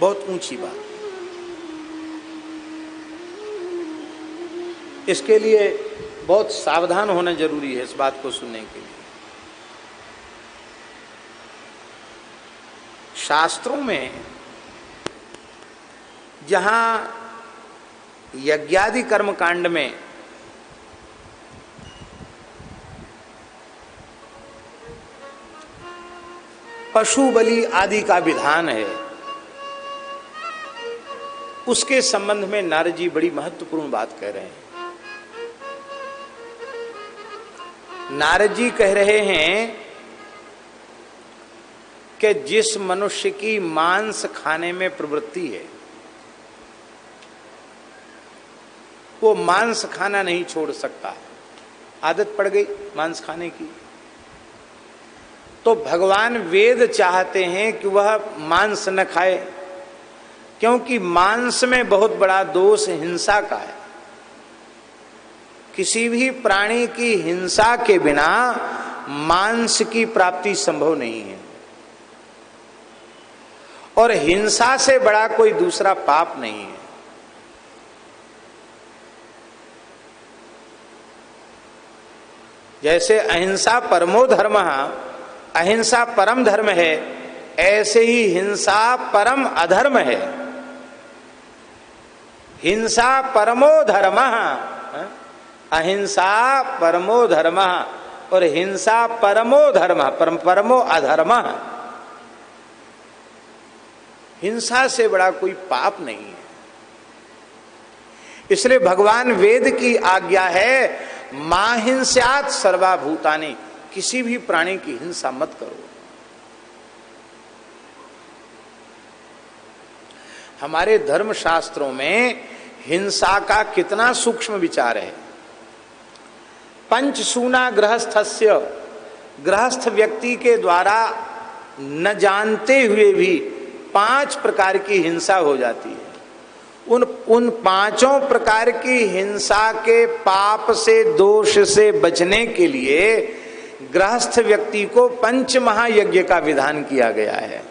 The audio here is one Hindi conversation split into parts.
बहुत ऊंची बात। इसके लिए बहुत सावधान होना जरूरी है इस बात को सुनने के लिए। शास्त्रों में जहां यज्ञादि कर्म कांड में पशु बलि आदि का विधान है, उसके संबंध में नारद जी बड़ी महत्वपूर्ण बात कह रहे हैं। नारद जी कह रहे हैं कि जिस मनुष्य की मांस खाने में प्रवृत्ति है, वो मांस खाना नहीं छोड़ सकता। आदत पड़ गई मांस खाने की, तो भगवान वेद चाहते हैं कि वह मांस न खाए, क्योंकि मांस में बहुत बड़ा दोष हिंसा का है। किसी भी प्राणी की हिंसा के बिना मांस की प्राप्ति संभव नहीं है, और हिंसा से बड़ा कोई दूसरा पाप नहीं है। जैसे अहिंसा परमो धर्मः, अहिंसा परम धर्म है, ऐसे ही हिंसा परम अधर्म है। हिंसा परमो धर्मः, अहिंसा परमो धर्मः, और हिंसा परमो धर्मः, परमो अधर्मः। हिंसा से बड़ा कोई पाप नहीं है। इसलिए भगवान वेद की आज्ञा है, मां हिंस्यात् सर्वभूतानि, किसी भी प्राणी की हिंसा मत करो। हमारे धर्म शास्त्रों में हिंसा का कितना सूक्ष्म विचार है। पंचसूना गृहस्थस्य, गृहस्थ व्यक्ति के द्वारा न जानते हुए भी 5 प्रकार की हिंसा हो जाती है। उन 5 प्रकार की हिंसा के पाप से, दोष से बचने के लिए गृहस्थ व्यक्ति को पंच महायज्ञ का विधान किया गया है,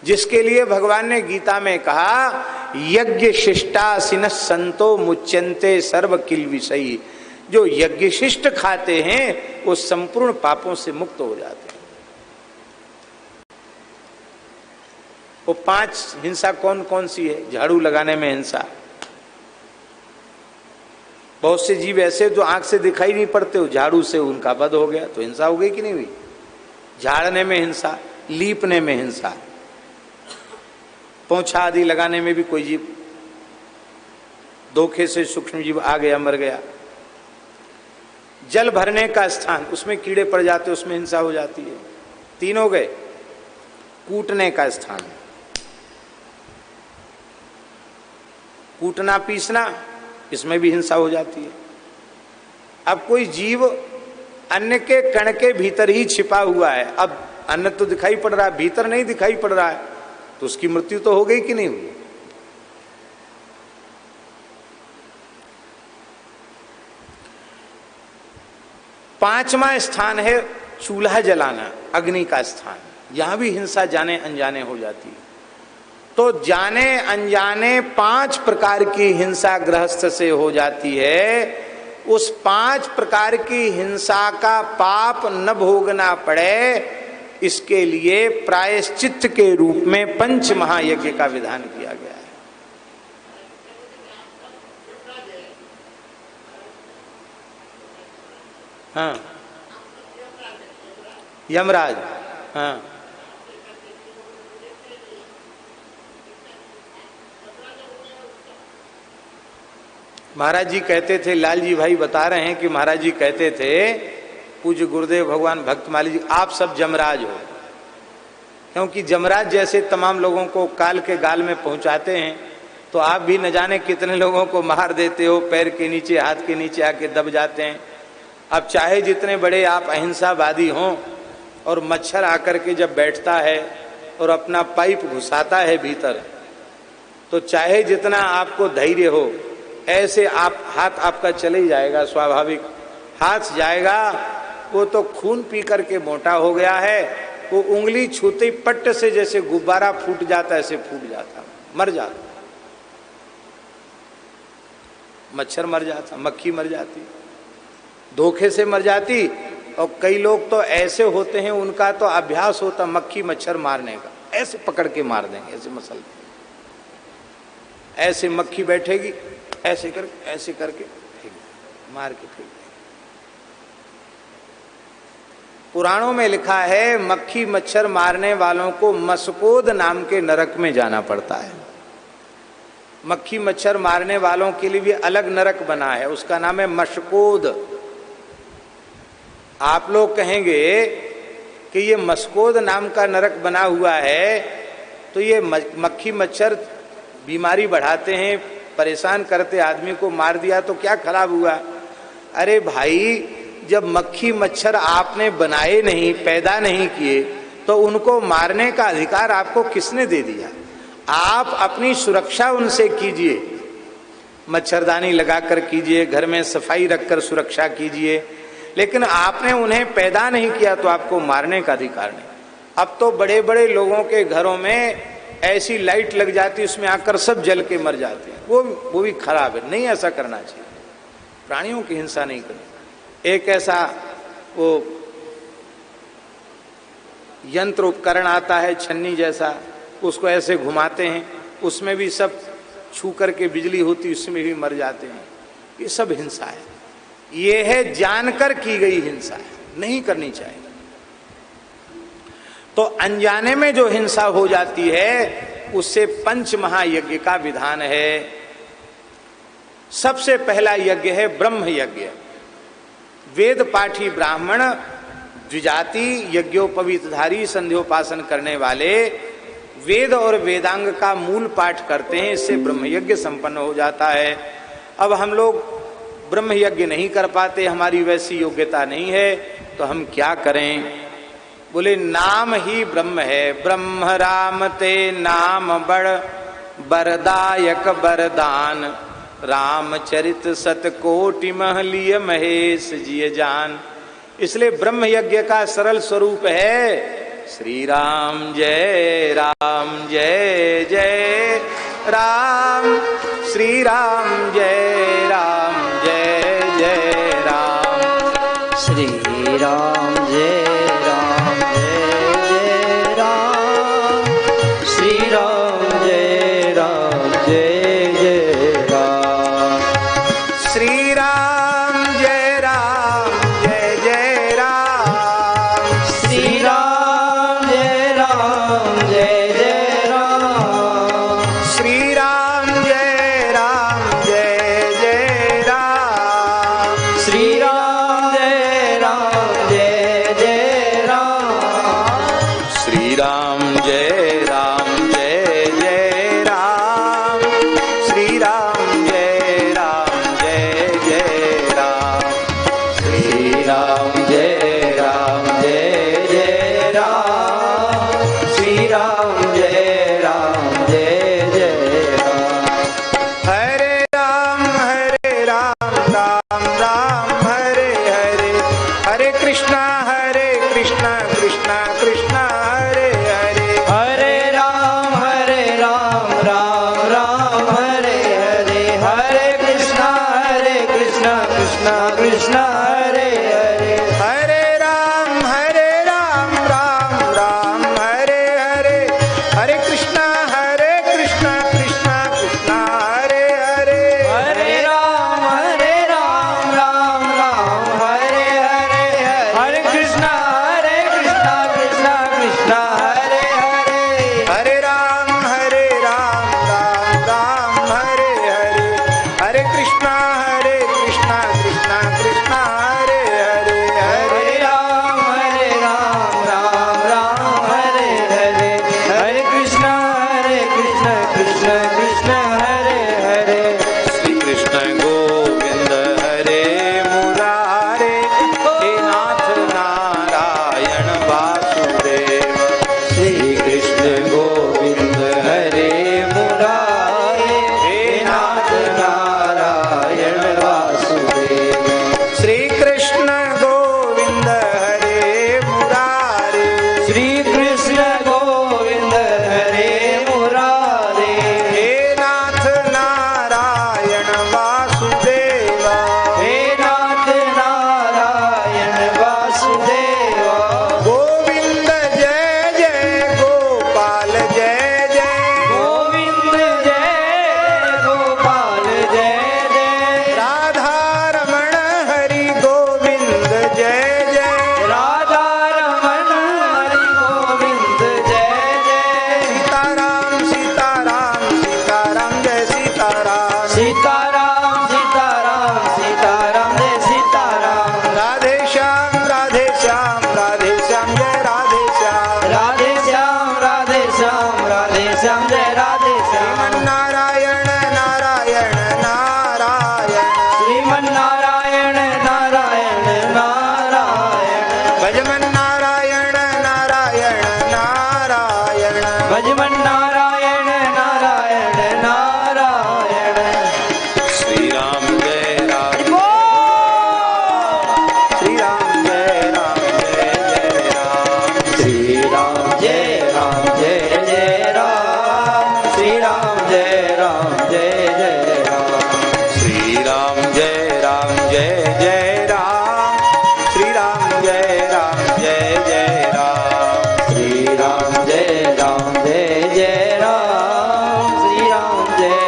जिसके लिए भगवान ने गीता में कहा, यज्ञ शिष्टासिनः संतो मुच्यन्ते सर्व किल विषयी। जो यज्ञ शिष्ट खाते हैं वो संपूर्ण पापों से मुक्त हो जाते हैं। वो 5 हिंसा कौन कौन सी है? झाड़ू लगाने में हिंसा। बहुत से जीव ऐसे जो आंख से दिखाई नहीं पड़ते, हो झाड़ू से उनका वध हो गया, तो हिंसा हो गई कि नहीं हुई? झाड़ने में हिंसा, लीपने में हिंसा, पोंछा आदि लगाने में भी कोई जीव धोखे से सूक्ष्म जीव आ गया, मर गया। जल भरने का स्थान, उसमें कीड़े पड़ जाते, उसमें हिंसा हो जाती है। 3 हो गए। कूटने का स्थान, कूटना पीसना, इसमें भी हिंसा हो जाती है। अब कोई जीव अन्न के कण के भीतर ही छिपा हुआ है, अब अन्न तो दिखाई पड़ रहा है, भीतर नहीं दिखाई पड़ रहा है, तो उसकी मृत्यु तो हो गई कि नहीं हुई? पांचवा स्थान है चूल्हा जलाना, अग्नि का स्थान। यहां भी हिंसा जाने अनजाने हो जाती है। तो जाने अनजाने 5 प्रकार की हिंसा गृहस्थ से हो जाती है। उस 5 प्रकार की हिंसा का पाप न भोगना पड़े, इसके लिए प्रायश्चित्त के रूप में पंच महायज्ञ का विधान किया गया है। हाँ, यमराज। हाँ, महाराज जी कहते थे, लालजी भाई बता रहे हैं कि महाराज जी कहते थे, पूज्य गुरुदेव भगवान भक्तमाली जी, आप सब जमराज हो, क्योंकि जमराज जैसे तमाम लोगों को काल के गाल में पहुंचाते हैं, तो आप भी न जाने कितने लोगों को मार देते हो, पैर के नीचे, हाथ के नीचे आके दब जाते हैं। अब चाहे जितने बड़े आप अहिंसावादी हों, और मच्छर आकर के जब बैठता है और अपना पाइप घुसाता है भीतर, तो चाहे जितना आपको धैर्य हो, ऐसे आप हाथ आपका चले ही जाएगा, स्वाभाविक हाथ जाएगा। वो तो खून पी करके मोटा हो गया है, वो उंगली छूते ही पट्ट से जैसे गुब्बारा फूट जाता ऐसे फूट जाता, मर जाता। मच्छर मर जाता, मक्खी मर जाती, धोखे से मर जाती। और कई लोग तो ऐसे होते हैं, उनका तो अभ्यास होता मक्खी मच्छर मारने का, ऐसे पकड़ के मार देंगे, ऐसे मसल, ऐसे मक्खी बैठेगी, ऐसे करके फेंक, मार के फेंक। पुराणों में लिखा है मक्खी मच्छर मारने वालों को मसकोद नाम के नरक में जाना पड़ता है। मक्खी मच्छर मारने वालों के लिए भी अलग नरक बना है, उसका नाम है मशकोद। आप लोग कहेंगे कि ये मशकोद नाम का नरक बना हुआ है, तो ये मक्खी मच्छर बीमारी बढ़ाते हैं, परेशान करते, आदमी को मार दिया तो क्या खराब हुआ? अरे भाई, जब मक्खी मच्छर आपने बनाए नहीं, पैदा नहीं किए, तो उनको मारने का अधिकार आपको किसने दे दिया? आप अपनी सुरक्षा उनसे कीजिए, मच्छरदानी लगाकर कीजिए, घर में सफाई रखकर सुरक्षा कीजिए, लेकिन आपने उन्हें पैदा नहीं किया तो आपको मारने का अधिकार नहीं। अब तो बड़े बड़े लोगों के घरों में ऐसी लाइट लग जाती, उसमें आकर सब जल के मर जाते हैं, वो भी खराब है, नहीं ऐसा करना चाहिए। प्राणियों की हिंसा नहीं करनी। एक ऐसा वो यंत्र उपकरण आता है छन्नी जैसा, उसको ऐसे घुमाते हैं, उसमें भी सब छू करके बिजली होती, उसमें भी मर जाते हैं। ये सब हिंसा है, ये है जानकर की गई हिंसा है, नहीं करनी चाहिए। तो अनजाने में जो हिंसा हो जाती है उससे पंच महायज्ञ का विधान है। सबसे पहला यज्ञ है ब्रह्म यज्ञ। वेद पाठी ब्राह्मण, द्विजाति, यज्ञोपवीतधारी, संध्योपासन करने वाले वेद और वेदांग का मूल पाठ करते हैं, इससे ब्रह्म यज्ञ संपन्न हो जाता है। अब हम लोग ब्रह्म यज्ञ नहीं कर पाते, हमारी वैसी योग्यता नहीं है, तो हम क्या करें? बोले नाम ही ब्रह्म है। ब्रह्म राम ते नाम बड़ बरदायक बरदान, रामचरित सतकोटि महलिय महेश जिय जान। इसलिए ब्रह्म यज्ञ का सरल स्वरूप है श्री राम जय जय राम, श्री राम जय जय राम, श्री राम जय राम, श्री राम जय जय राम, श्री राम जय जय राम, श्री राम जय जय राम, श्री राम जय जय राम, श्री राम जय जय राम, श्री राम जय जय राम, श्री राम जय जय राम, श्री राम जय जय राम, श्री राम जय जय राम। हरे राम राम राम हरे हरे, हरे कृष्णा कृष्णा कृष्णा हरे हरे, हरे राम राम राम हरे हरे, हरे कृष्णा कृष्णा कृष्णा हरे हरे, हरे राम राम राम हरे हरे, हरे कृष्णा कृष्णा कृष्णा हरे हरे, हरे राम राम हरे हरे, हरे कृष्णा कृष्णा कृष्णा हरे हरे, हरे राम राम हरे हरे, हरे कृष्णा कृष्णा कृष्णा भजमन नारायण नारायण नारायण भजमन नारायण नारायण नारायण भजमन नारायण नारायण नारायण श्री राम जय राम श्री राम जय राम जय जय राम श्री राम जय राम जय जय राम श्री राम जय राम जय जय राम श्री राम जय राम जय जय राम श्री राम जय राम जय जय राम श्री राम जय राम जय जय राम श्री राम जय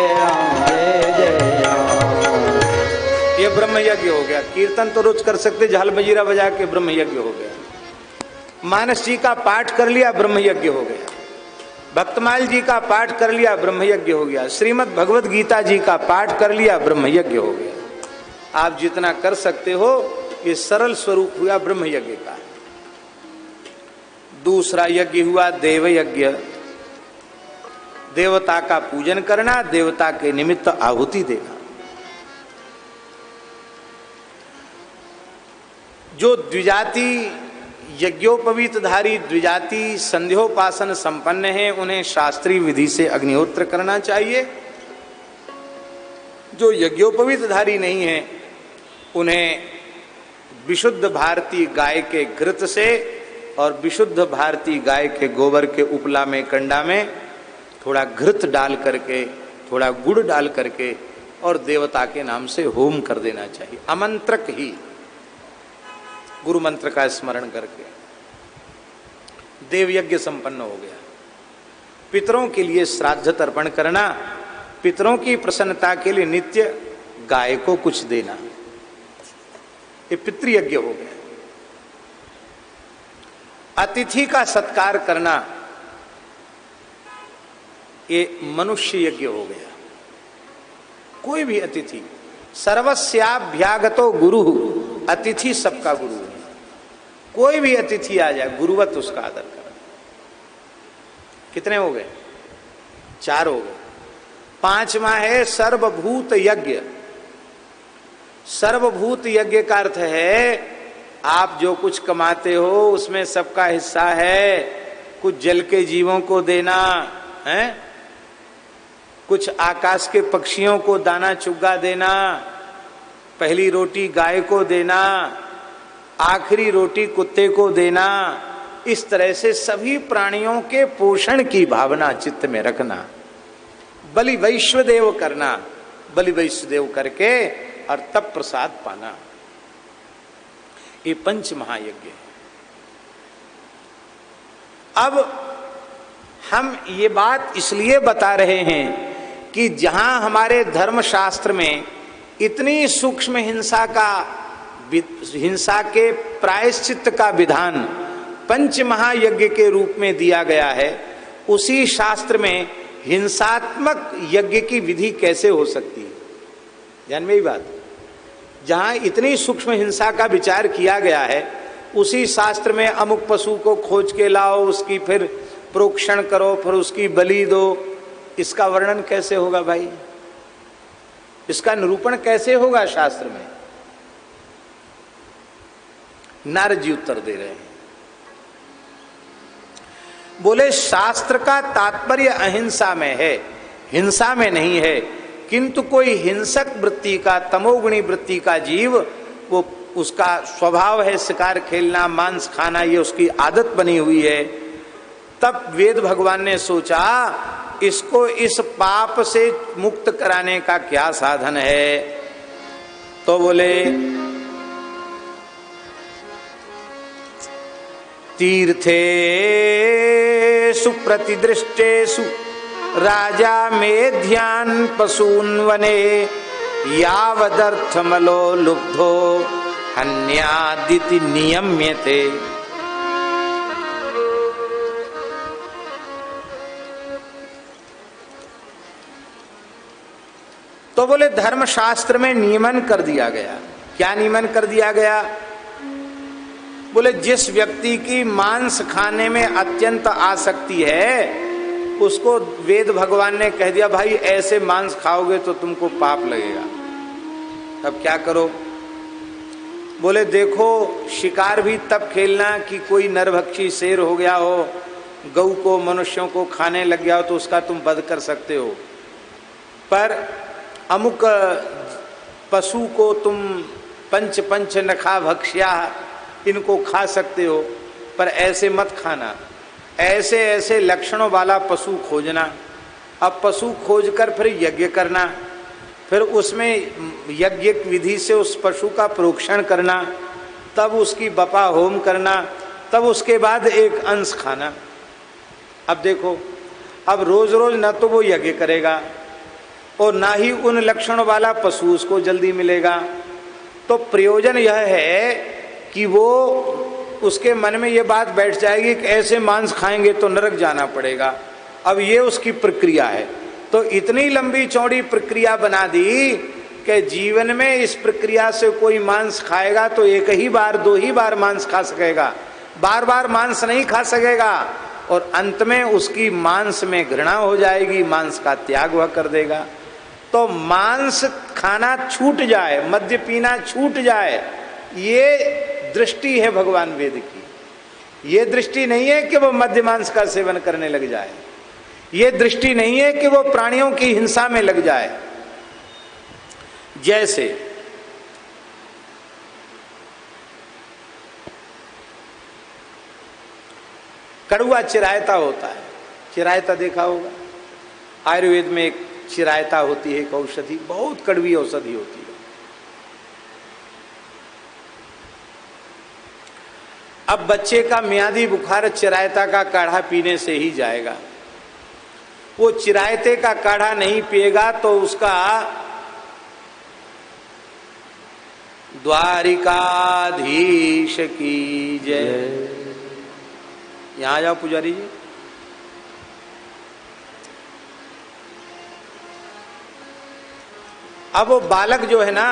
जय राम। ये ब्रह्म यज्ञ हो गया। कीर्तन तो रोज कर सकते, झाल बजीरा बजा के ब्रह्म यज्ञ हो गया। मानस जी का पाठ कर लिया, ब्रह्म यज्ञ हो गया। भक्तमाल जी का पाठ कर लिया, ब्रह्म यज्ञ हो गया। श्रीमद् भगवत गीता जी का पाठ कर लिया, ब्रह्म यज्ञ हो गया। आप जितना कर सकते हो, ये सरल स्वरूप हुआ ब्रह्म यज्ञ का। दूसरा यज्ञ हुआ देव यज्ञ। देवता का पूजन करना, देवता के निमित्त आहुति देना। जो द्विजाति यज्ञोपवीतधारी द्विजाति संध्योपासन संपन्न है, उन्हें शास्त्रीय विधि से अग्निहोत्र करना चाहिए। जो यज्ञोपवीतधारी नहीं है, उन्हें विशुद्ध भारतीय गाय के घृत से और विशुद्ध भारतीय गाय के गोबर के उपला में कंडा में थोड़ा घृत डाल करके, थोड़ा गुड़ डाल करके और देवता के नाम से होम कर देना चाहिए। अमंत्रक ही, गुरु मंत्र का स्मरण करके देव यज्ञ संपन्न हो गया। पितरों के लिए श्राद्ध तर्पण करना, पितरों की प्रसन्नता के लिए नित्य गाय को कुछ देना, ये पितृयज्ञ हो गया। अतिथि का सत्कार करना, ये मनुष्य यज्ञ हो गया। कोई भी अतिथि, सर्वस्याभ्यागतो गुरु, अतिथि सबका गुरु है। कोई भी अतिथि आ जाए, गुरुवत उसका आदर करना। कितने हो गए? 4 हो गए। 5वां है सर्वभूत यज्ञ। सर्वभूत यज्ञ का अर्थ है आप जो कुछ कमाते हो उसमें सबका हिस्सा है। कुछ जल के जीवों को देना है, कुछ आकाश के पक्षियों को दाना चुग्गा देना, पहली रोटी गाय को देना, आखिरी रोटी कुत्ते को देना। इस तरह से सभी प्राणियों के पोषण की भावना चित्त में रखना। बलि वैश्वदेव करना, बलि वैश्वदेव करके और तब प्रसाद पाना, ये 5 महायज्ञ है। अब हम ये बात इसलिए बता रहे हैं कि जहां हमारे धर्मशास्त्र में इतनी सूक्ष्म हिंसा के प्रायश्चित्त का विधान 5 महायज्ञ के रूप में दिया गया है, उसी शास्त्र में हिंसात्मक यज्ञ की विधि कैसे हो सकती है? ध्यान में ही बात, जहां इतनी सूक्ष्म हिंसा का विचार किया गया है, उसी शास्त्र में अमुक पशु को खोज के लाओ, उसकी फिर प्रोक्षण करो, फिर उसकी बलि दो, इसका वर्णन कैसे होगा भाई? इसका निरूपण कैसे होगा शास्त्र में? नारद जी उत्तर दे रहे हैं, बोले शास्त्र का तात्पर्य अहिंसा में है, हिंसा में नहीं है। किंतु कोई हिंसक वृत्ति का, तमोगुणी वृत्ति का जीव, वो उसका स्वभाव है शिकार खेलना, मांस खाना, ये उसकी आदत बनी हुई है। तब वेद भगवान ने सोचा इसको इस पाप से मुक्त कराने का क्या साधन है? तो बोले तीर्थेषु प्रतिदृष्टेषु राजा मेध्यान् पशून् वने यावदर्थमलो लुब्धो हन्यादिति नियम्यते। तो बोले धर्मशास्त्र में नियमन कर दिया गया। क्या नियमन कर दिया गया? बोले जिस व्यक्ति की मांस खाने में अत्यंत आसक्ति है, उसको वेद भगवान ने कह दिया भाई ऐसे मांस खाओगे तो तुमको पाप लगेगा। अब क्या करो? बोले देखो, शिकार भी तब खेलना कि कोई नरभक्षी शेर हो गया हो, गऊ को मनुष्यों को खाने लग गया हो तो उसका तुम वध कर सकते हो, पर अमुक पशु को तुम पंच नखा भक्ष्या, इनको खा सकते हो, पर ऐसे मत खाना। ऐसे ऐसे लक्षणों वाला पशु खोजना। अब पशु खोजकर फिर यज्ञ करना, फिर उसमें यज्ञ विधि से उस पशु का प्रोक्षण करना, तब उसकी बपा होम करना, तब उसके बाद एक अंश खाना। अब देखो, अब रोज रोज न तो वो यज्ञ करेगा और ना ही उन लक्षणों वाला पशु उसको जल्दी मिलेगा। तो प्रयोजन यह है कि वो उसके मन में ये बात बैठ जाएगी कि ऐसे मांस खाएंगे तो नरक जाना पड़ेगा। अब ये उसकी प्रक्रिया है। तो इतनी लंबी चौड़ी प्रक्रिया बना दी कि जीवन में इस प्रक्रिया से कोई मांस खाएगा तो एक ही बार 2 ही बार मांस खा सकेगा, बार बार मांस नहीं खा सकेगा, और अंत में उसकी मांस में घृणा हो जाएगी, मांस का त्याग वह कर देगा। तो मांस खाना छूट जाए, मद्य पीना छूट जाए, ये दृष्टि है भगवान वेद की। ये दृष्टि नहीं है कि वो मद्य मांस का सेवन करने लग जाए, ये दृष्टि नहीं है कि वो प्राणियों की हिंसा में लग जाए। जैसे कड़ुआ चिरायता होता है, चिरायता देखा होगा, आयुर्वेद में एक चिरायता होती है, एक औषधि, बहुत कड़वी औषधि होती है। अब बच्चे का मियादी बुखार चिरायता का काढ़ा पीने से ही जाएगा। वो चिरायते का काढ़ा नहीं पिएगा तो उसका द्वारिकाधीश की जय। यहां आ जाओ पुजारी जी। अब वो बालक जो है ना,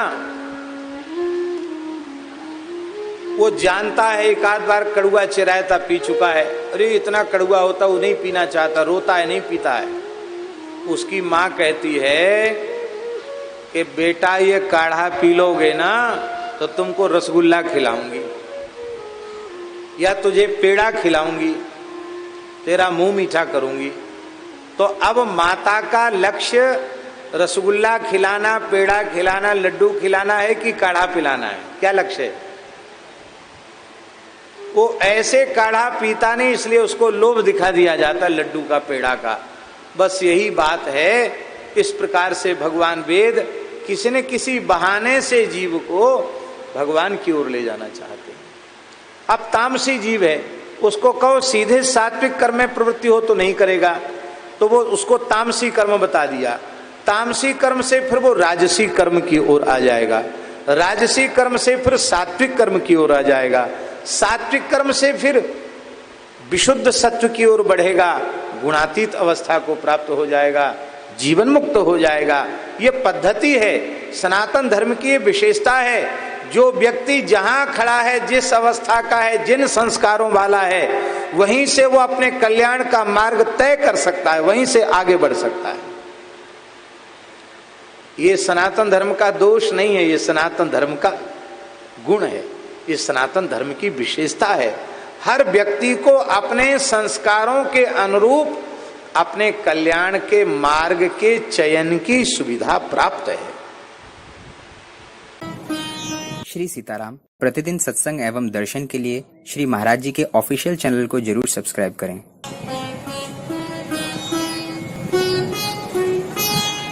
वो जानता है, एक आध बार कड़ुआ चिरायता पी चुका है, अरे इतना कड़ुआ होता वो नहीं पीना चाहता, रोता है, नहीं पीता है। उसकी माँ कहती है कि बेटा ये काढ़ा पी लोगे ना तो तुमको रसगुल्ला खिलाऊंगी या तुझे पेड़ा खिलाऊंगी, तेरा मुंह मीठा करूंगी। तो अब माता का लक्ष्य रसगुल्ला खिलाना, पेड़ा खिलाना, लड्डू खिलाना है कि काढ़ा पिलाना है? क्या लक्ष्य है? वो ऐसे काढ़ा पीता नहीं, इसलिए उसको लोभ दिखा दिया जाता लड्डू का, पेड़ा का। बस यही बात है। इस प्रकार से भगवान वेद किसी न किसी बहाने से जीव को भगवान की ओर ले जाना चाहते हैं। अब तामसी जीव है, उसको कहो सीधे सात्विक कर्म में प्रवृत्ति हो तो नहीं करेगा, तो वो उसको तामसी कर्म बता दिया। तामसी कर्म से फिर वो राजसी कर्म की ओर आ जाएगा, राजसी कर्म से फिर सात्विक कर्म की ओर आ जाएगा, सात्विक कर्म से फिर विशुद्ध सत्व की ओर बढ़ेगा, गुणातीत अवस्था को प्राप्त हो जाएगा, जीवन मुक्त हो जाएगा। ये पद्धति है, सनातन धर्म की विशेषता है। जो व्यक्ति जहां खड़ा है, जिस अवस्था का है, जिन संस्कारों वाला है, वहीं से वो अपने कल्याण का मार्ग तय कर सकता है, वहीं से आगे बढ़ सकता है। ये सनातन धर्म का दोष नहीं है, ये सनातन धर्म का गुण है, ये सनातन धर्म की विशेषता है। हर व्यक्ति को अपने संस्कारों के अनुरूप अपने कल्याण के मार्ग के चयन की सुविधा प्राप्त है। श्री सीताराम प्रतिदिन सत्संग एवं दर्शन के लिए श्री महाराज जी के ऑफिशियल चैनल को जरूर सब्सक्राइब करें।